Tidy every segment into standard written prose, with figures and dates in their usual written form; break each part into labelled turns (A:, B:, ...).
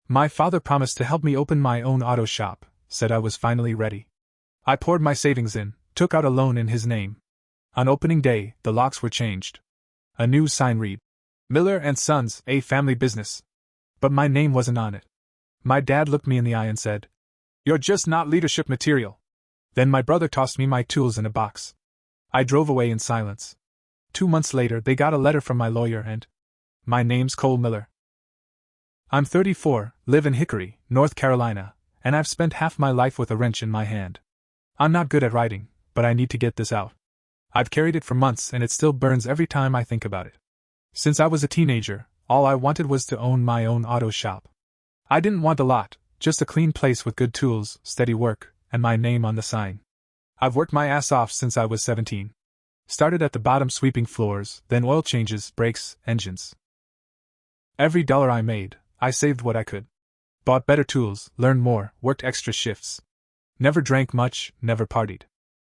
A: My father promised to help me open my own auto shop, said I was finally ready. I poured my savings in, took out a loan in his name. On opening day, the locks were changed. A new sign read, Miller and Sons, a family business. But my name wasn't on it. My dad looked me in the eye and said, "You're just not leadership material." Then my brother tossed me my tools in a box. I drove away in silence. 2 months later, they got a letter from my lawyer and... My name's Cole Miller. I'm 34, live in Hickory, North Carolina, and I've spent half my life with a wrench in my hand. I'm not good at writing, but I need to get this out. I've carried it for months and it still burns every time I think about it. Since I was a teenager, all I wanted was to own my own auto shop. I didn't want a lot, just a clean place with good tools, steady work, and my name on the sign. I've worked my ass off since I was 17. Started at the bottom sweeping floors, then oil changes, brakes, engines. Every dollar I made, I saved what I could. Bought better tools, learned more, worked extra shifts. Never drank much, never partied.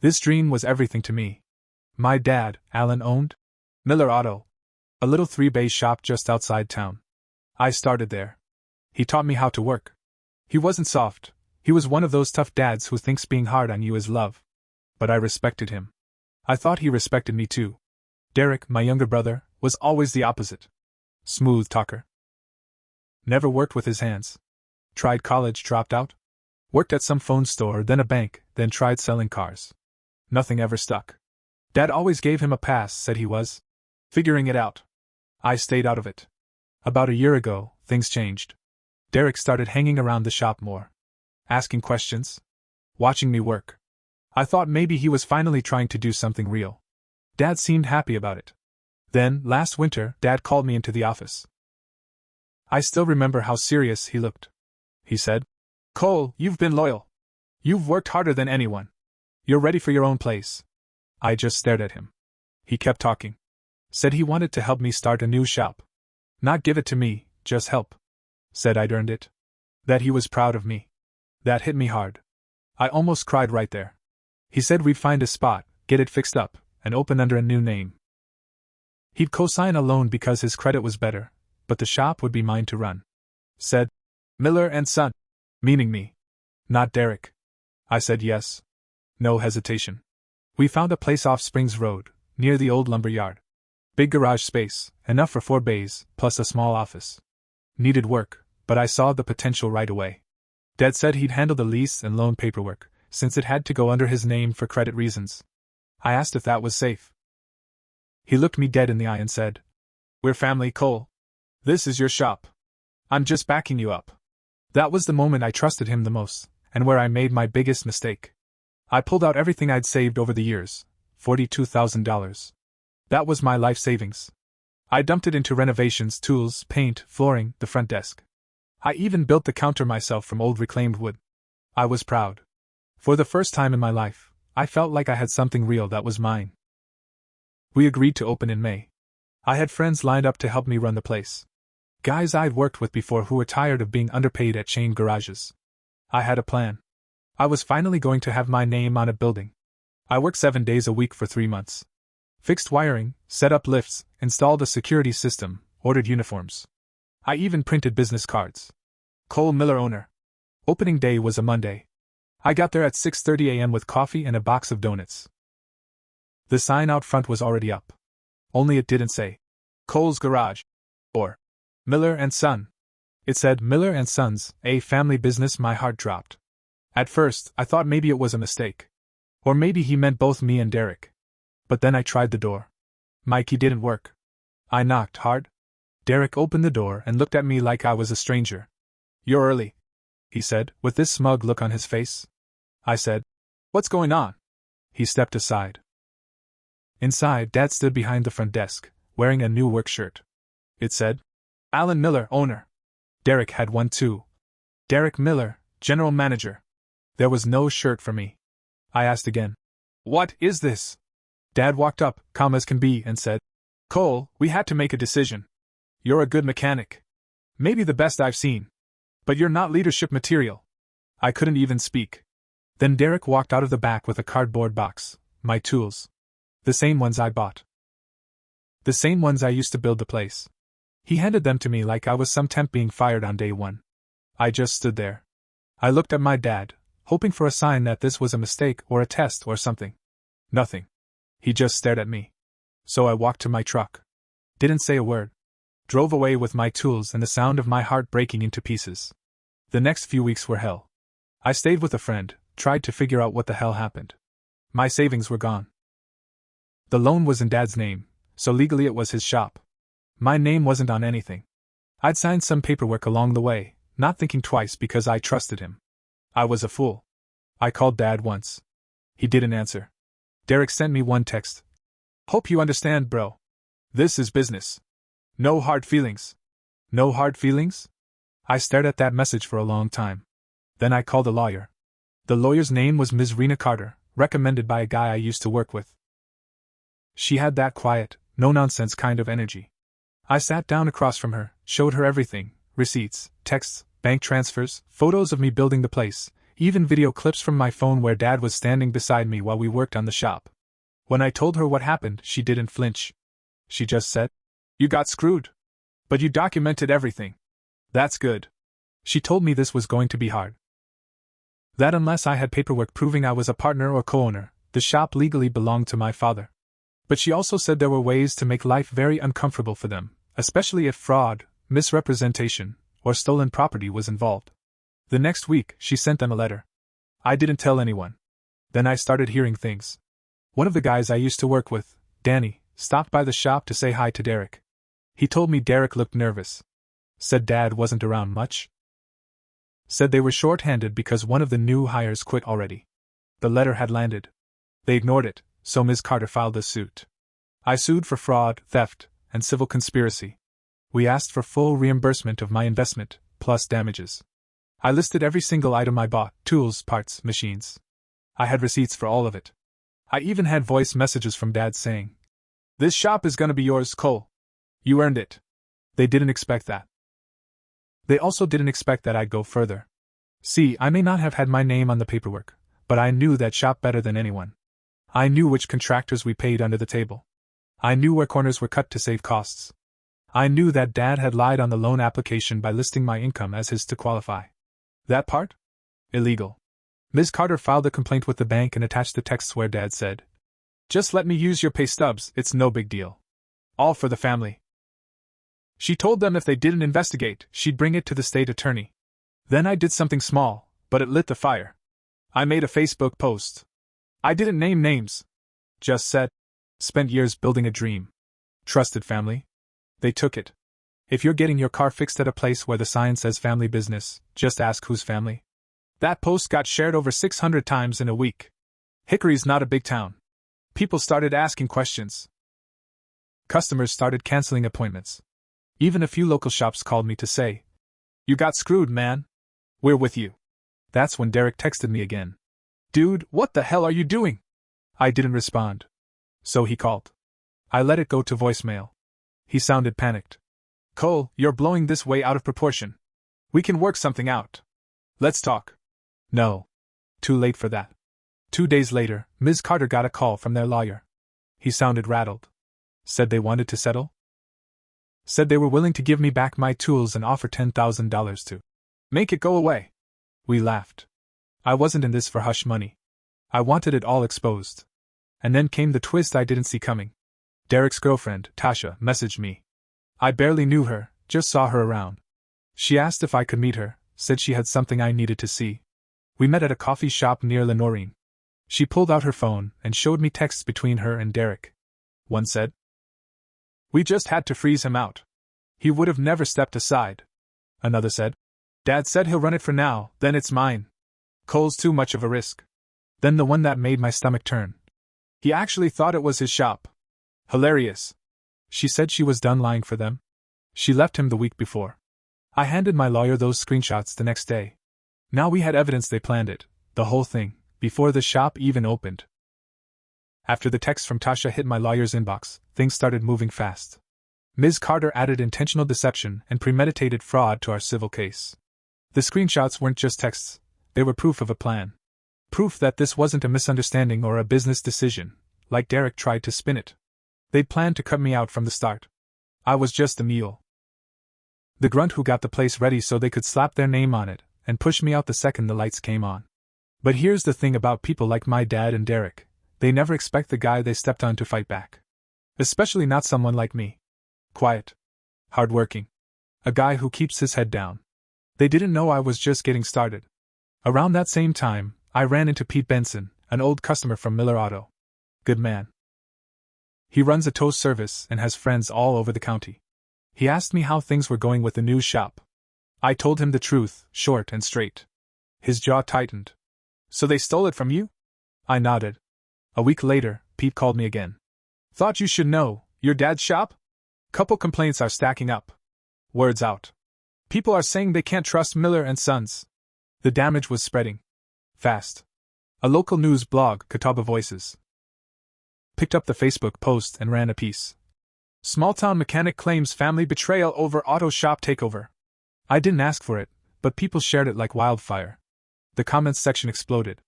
A: This dream was everything to me. My dad, Alan, owned Miller Auto, a little 3-bay shop just outside town. I started there. He taught me how to work. He wasn't soft, he was one of those tough dads who thinks being hard on you is love. But I respected him. I thought he respected me too. Derek, my younger brother, was always the opposite. Smooth talker. Never worked with his hands. Tried college, dropped out. Worked at some phone store, then a bank, then tried selling cars. Nothing ever stuck. Dad always gave him a pass, said he was figuring it out. I stayed out of it. About a year ago, things changed. Derek started hanging around the shop more. Asking questions. Watching me work. I thought maybe he was finally trying to do something real. Dad seemed happy about it. Then, last winter, Dad called me into the office. I still remember how serious he looked. He said, "Cole, you've been loyal. You've worked harder than anyone. You're ready for your own place." I just stared at him. He kept talking. Said he wanted to help me start a new shop. Not give it to me, just help. Said I'd earned it. That he was proud of me. That hit me hard. I almost cried right there. He said we'd find a spot, get it fixed up, and open under a new name. He'd co-sign a loan because his credit was better, but the shop would be mine to run. Said, "Miller and Son," meaning me. Not Derek. I said yes. No hesitation. We found a place off Springs Road, near the old lumber yard. Big garage space, enough for 4 bays, plus a small office. Needed work, but I saw the potential right away. Dad said he'd handle the lease and loan paperwork, since it had to go under his name for credit reasons. I asked if that was safe. He looked me dead in the eye and said, "We're family, Cole. This is your shop. I'm just backing you up." That was the moment I trusted him the most, and where I made my biggest mistake. I pulled out everything I'd saved over the years, $42,000. That was my life savings. I dumped it into renovations, tools, paint, flooring, the front desk. I even built the counter myself from old reclaimed wood. I was proud. For the first time in my life, I felt like I had something real that was mine. We agreed to open in May. I had friends lined up to help me run the place. Guys I'd worked with before who were tired of being underpaid at chain garages. I had a plan. I was finally going to have my name on a building. I worked 7 days a week for 3 months. Fixed wiring, set up lifts, installed a security system, ordered uniforms. I even printed business cards. Cole Miller owner. Opening day was a Monday. I got there at 6:30 a.m. with coffee and a box of donuts. The sign out front was already up. Only it didn't say Cole's Garage or Miller and Son. It said Miller and Sons, a family business. My heart dropped. At first, I thought maybe it was a mistake. Or maybe he meant both me and Derek. But then I tried the door. My key didn't work. I knocked hard. Derek opened the door and looked at me like I was a stranger. "You're early," he said, with this smug look on his face. I said, "What's going on?" He stepped aside. Inside, Dad stood behind the front desk, wearing a new work shirt. It said, "Alan Miller, owner." Derek had one too. Derek Miller, general manager. There was no shirt for me. I asked again, "What is this?" Dad walked up, calm as can be, and said, "Cole, we had to make a decision. You're a good mechanic. Maybe the best I've seen. But you're not leadership material." I couldn't even speak. Then Derek walked out of the back with a cardboard box, my tools. The same ones I bought. The same ones I used to build the place. He handed them to me like I was some temp being fired on day 1. I just stood there. I looked at my dad, hoping for a sign that this was a mistake or a test or something. Nothing. He just stared at me. So I walked to my truck. Didn't say a word. Drove away with my tools and the sound of my heart breaking into pieces. The next few weeks were hell. I stayed with a friend, tried to figure out what the hell happened. My savings were gone. The loan was in Dad's name, so legally it was his shop. My name wasn't on anything. I'd signed some paperwork along the way, not thinking twice because I trusted him. I was a fool. I called Dad once. He didn't answer. Derek sent me one text. Hope you understand, bro. This is business. No hard feelings. No hard feelings? I stared at that message for a long time. Then I called a lawyer. The lawyer's name was Ms. Rena Carter, recommended by a guy I used to work with. She had that quiet, no-nonsense kind of energy. I sat down across from her, showed her everything, receipts, texts, bank transfers, photos of me building the place, even video clips from my phone where Dad was standing beside me while we worked on the shop. When I told her what happened, she didn't flinch. She just said, "You got screwed. But you documented everything. That's good." She told me this was going to be hard. That unless I had paperwork proving I was a partner or co-owner, the shop legally belonged to my father. But she also said there were ways to make life very uncomfortable for them, especially if fraud, misrepresentation, or stolen property was involved. The next week, she sent them a letter. I didn't tell anyone. Then I started hearing things. One of the guys I used to work with, Danny, stopped by the shop to say hi to Derek. He told me Derek looked nervous. Said Dad wasn't around much. Said they were short-handed because one of the new hires quit already. The letter had landed. They ignored it, so Ms. Carter filed a suit. I sued for fraud, theft, and civil conspiracy. We asked for full reimbursement of my investment, plus damages. I listed every single item I bought, tools, parts, machines. I had receipts for all of it. I even had voice messages from Dad saying, "This shop is gonna be yours, Cole. You earned it." They didn't expect that. They also didn't expect that I'd go further. See, I may not have had my name on the paperwork, but I knew that shop better than anyone. I knew which contractors we paid under the table. I knew where corners were cut to save costs. I knew that Dad had lied on the loan application by listing my income as his to qualify. That part? Illegal. Ms. Carter filed a complaint with the bank and attached the texts where Dad said, "Just let me use your pay stubs, it's no big deal. All for the family." She told them if they didn't investigate, she'd bring it to the state attorney. Then I did something small, but it lit the fire. I made a Facebook post. I didn't name names. Just said, "Spent years building a dream. Trusted family." They took it. If you're getting your car fixed at a place where the sign says family business, just ask whose family. That post got shared over 600 times in a week. Hickory's not a big town. People started asking questions. Customers started canceling appointments. Even a few local shops called me to say, "You got screwed, man. We're with you." That's when Derek texted me again. "Dude, what the hell are you doing?" I didn't respond. So he called. I let it go to voicemail. He sounded panicked. "Cole, you're blowing this way out of proportion. We can work something out. Let's talk." No. Too late for that. 2 days later, Ms. Carter got a call from their lawyer. He sounded rattled. Said they wanted to settle. Said they were willing to give me back my tools and offer $10,000 to make it go away. We laughed. I wasn't in this for hush money. I wanted it all exposed. And then came the twist I didn't see coming. Derek's girlfriend, Tasha, messaged me. I barely knew her, just saw her around. She asked if I could meet her, said she had something I needed to see. We met at a coffee shop near Lenorine. She pulled out her phone and showed me texts between her and Derek. One said, "We just had to freeze him out. He would have never stepped aside." Another said, "Dad said he'll run it for now, then it's mine. Cole's too much of a risk." Then the one that made my stomach turn. "He actually thought it was his shop. Hilarious." She said she was done lying for them. She left him the week before. I handed my lawyer those screenshots the next day. Now we had evidence they planned it, the whole thing, before the shop even opened. After the text from Tasha hit my lawyer's inbox, things started moving fast. Ms. Carter added intentional deception and premeditated fraud to our civil case. The screenshots weren't just texts, they were proof of a plan. Proof that this wasn't a misunderstanding or a business decision, like Derek tried to spin it. They'd planned to cut me out from the start. I was just a mule. The grunt who got the place ready so they could slap their name on it and push me out the second the lights came on. But here's the thing about people like my dad and Derek: they never expect the guy they stepped on to fight back. Especially not someone like me. Quiet. Hardworking. A guy who keeps his head down. They didn't know I was just getting started. Around that same time, I ran into Pete Benson, an old customer from Miller Auto. Good man. He runs a tow service and has friends all over the county. He asked me how things were going with the new shop. I told him the truth, short and straight. His jaw tightened. So they stole it from you? I nodded. A week later, Pete called me again. Thought you should know, your dad's shop? Couple complaints are stacking up. Word's out. People are saying they can't trust Miller and Sons. The damage was spreading. Fast. A local news blog, Catawba Voices, picked up the Facebook post and ran a piece. Small-town mechanic claims family betrayal over auto shop takeover. I didn't ask for it, but people shared it like wildfire. The comments section exploded.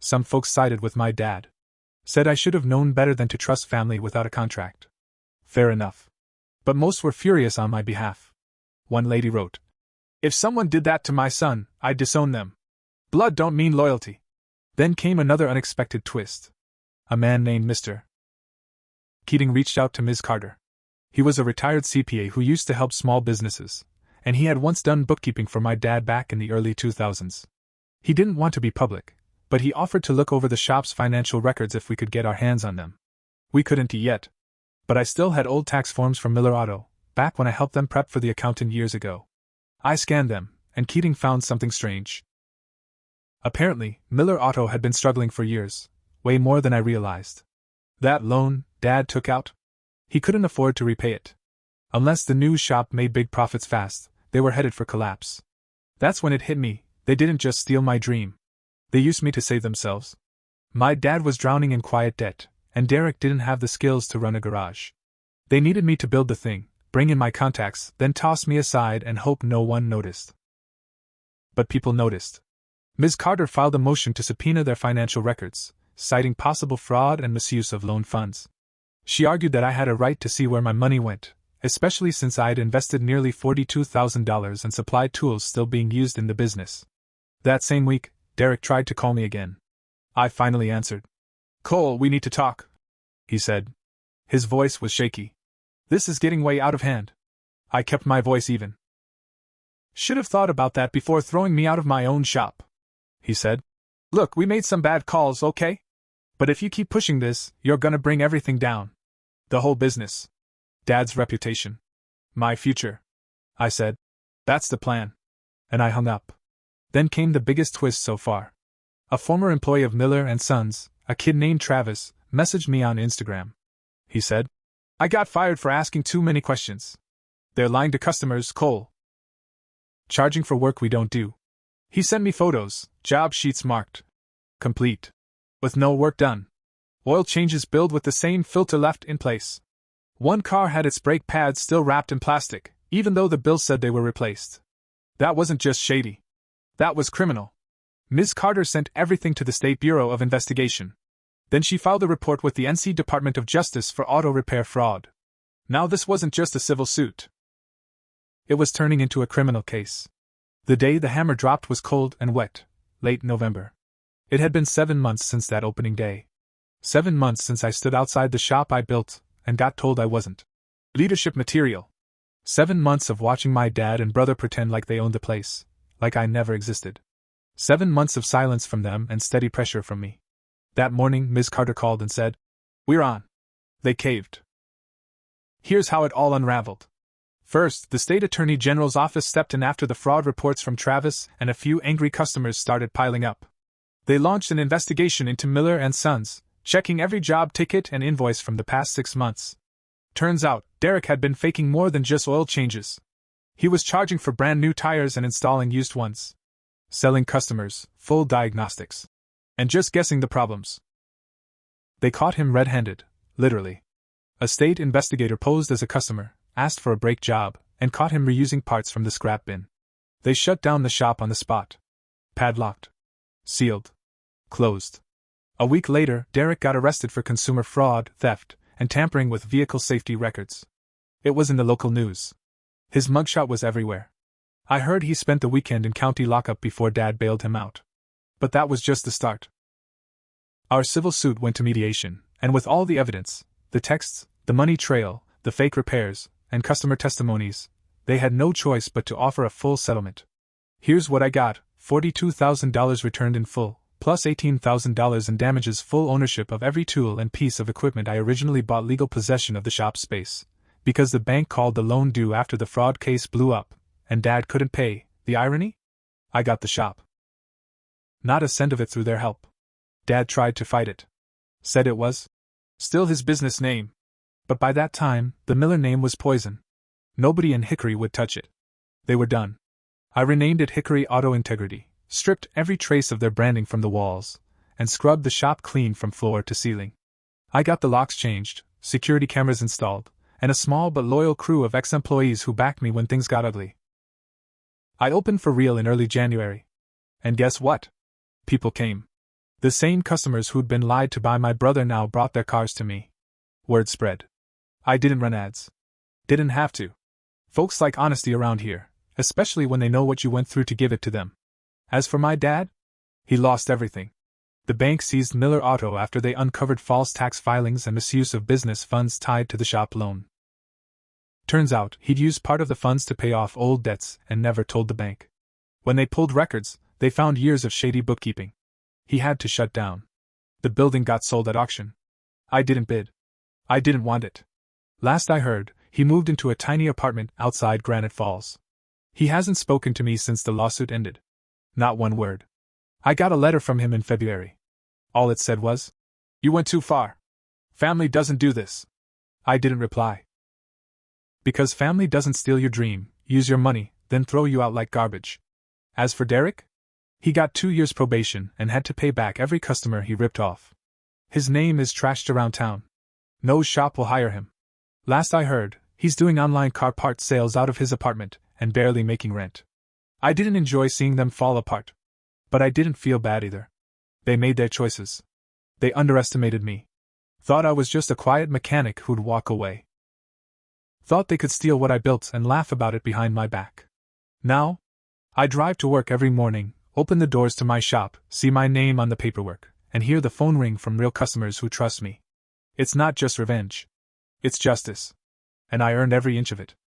A: Some folks sided with my dad. Said I should have known better than to trust family without a contract. Fair enough. But most were furious on my behalf. One lady wrote, "If someone did that to my son, I'd disown them. Blood don't mean loyalty." Then came another unexpected twist. A man named Mr. Keating reached out to Ms. Carter. He was a retired CPA who used to help small businesses, and he had once done bookkeeping for my dad back in the early 2000s. He didn't want to be public, but he offered to look over the shop's financial records if we could get our hands on them. We couldn't yet. But I still had old tax forms from Miller Auto, back when I helped them prep for the accountant years ago. I scanned them, and Keating found something strange. Apparently, Miller Auto had been struggling for years, way more than I realized. That loan Dad took out? He couldn't afford to repay it. Unless the new shop made big profits fast, they were headed for collapse. That's when it hit me: they didn't just steal my dream. They used me to save themselves. My dad was drowning in quiet debt, and Derek didn't have the skills to run a garage. They needed me to build the thing, bring in my contacts, then toss me aside and hope no one noticed. But people noticed. Ms. Carter filed a motion to subpoena their financial records, citing possible fraud and misuse of loan funds. She argued that I had a right to see where my money went, especially since I had invested nearly $42,000 and supplied tools still being used in the business. That same week, Derek tried to call me again. I finally answered. "Cole, we need to talk," he said. His voice was shaky. "This is getting way out of hand." I kept my voice even. "Should have thought about that before throwing me out of my own shop," he said. "Look, we made some bad calls, okay? But if you keep pushing this, you're gonna bring everything down. The whole business. Dad's reputation. My future," I said. "That's the plan." And I hung up. Then came the biggest twist so far. A former employee of Miller and Sons, a kid named Travis, messaged me on Instagram. He said, "I got fired for asking too many questions. They're lying to customers, Cole. Charging for work we don't do." He sent me photos, job sheets marked complete, with no work done. Oil changes billed with the same filter left in place. One car had its brake pads still wrapped in plastic, even though the bill said they were replaced. That wasn't just shady. That was criminal. Ms. Carter sent everything to the State Bureau of Investigation. Then she filed a report with the NC Department of Justice for auto repair fraud. Now this wasn't just a civil suit. It was turning into a criminal case. The day the hammer dropped was cold and wet, late November. It had been 7 months since that opening day. 7 months since I stood outside the shop I built and got told I wasn't leadership material. 7 months of watching my dad and brother pretend like they owned the place, like I never existed. 7 months of silence from them and steady pressure from me. That morning, Ms. Carter called and said, "We're on." They caved. Here's how it all unraveled. First, the State Attorney General's office stepped in after the fraud reports from Travis and a few angry customers started piling up. They launched an investigation into Miller and Sons, checking every job ticket and invoice from the past 6 months. Turns out, Derek had been faking more than just oil changes. He was charging for brand new tires and installing used ones. Selling customers full diagnostics. And just guessing the problems. They caught him red-handed, literally. A state investigator posed as a customer, asked for a brake job, and caught him reusing parts from the scrap bin. They shut down the shop on the spot. Padlocked. Sealed. Closed. A week later, Derek got arrested for consumer fraud, theft, and tampering with vehicle safety records. It was in the local news. His mugshot was everywhere. I heard he spent the weekend in county lockup before Dad bailed him out. But that was just the start. Our civil suit went to mediation, and with all the evidence, the texts, the money trail, the fake repairs, and customer testimonies, they had no choice but to offer a full settlement. Here's what I got: $42,000 returned in full, plus $18,000 in damages, full ownership of every tool and piece of equipment I originally bought, legal possession of the shop space, because the bank called the loan due after the fraud case blew up, and Dad couldn't pay. The irony? I got the shop. Not a cent of it through their help. Dad tried to fight it. Said it was still his business name. But by that time, the Miller name was poison. Nobody in Hickory would touch it. They were done. I renamed it Hickory Auto Integrity, stripped every trace of their branding from the walls, and scrubbed the shop clean from floor to ceiling. I got the locks changed, security cameras installed, and a small but loyal crew of ex-employees who backed me when things got ugly. I opened for real in early January. And guess what? People came. The same customers who'd been lied to by my brother now brought their cars to me. Word spread. I didn't run ads. Didn't have to. Folks like honesty around here, especially when they know what you went through to give it to them. As for my dad, he lost everything. The bank seized Miller Auto after they uncovered false tax filings and misuse of business funds tied to the shop loan. Turns out he'd used part of the funds to pay off old debts and never told the bank. When they pulled records, they found years of shady bookkeeping. He had to shut down. The building got sold at auction. I didn't bid. I didn't want it. Last I heard, he moved into a tiny apartment outside Granite Falls. He hasn't spoken to me since the lawsuit ended. Not one word. I got a letter from him in February. All it said was, "You went too far. Family doesn't do this." I didn't reply. Because family doesn't steal your dream, use your money, then throw you out like garbage. As for Derek? He got 2 years probation and had to pay back every customer he ripped off. His name is trashed around town. No shop will hire him. Last I heard, he's doing online car part sales out of his apartment and barely making rent. I didn't enjoy seeing them fall apart. But I didn't feel bad either. They made their choices. They underestimated me. Thought I was just a quiet mechanic who'd walk away. Thought they could steal what I built and laugh about it behind my back. Now, I drive to work every morning, open the doors to my shop, see my name on the paperwork, and hear the phone ring from real customers who trust me. It's not just revenge. It's justice. And I earned every inch of it.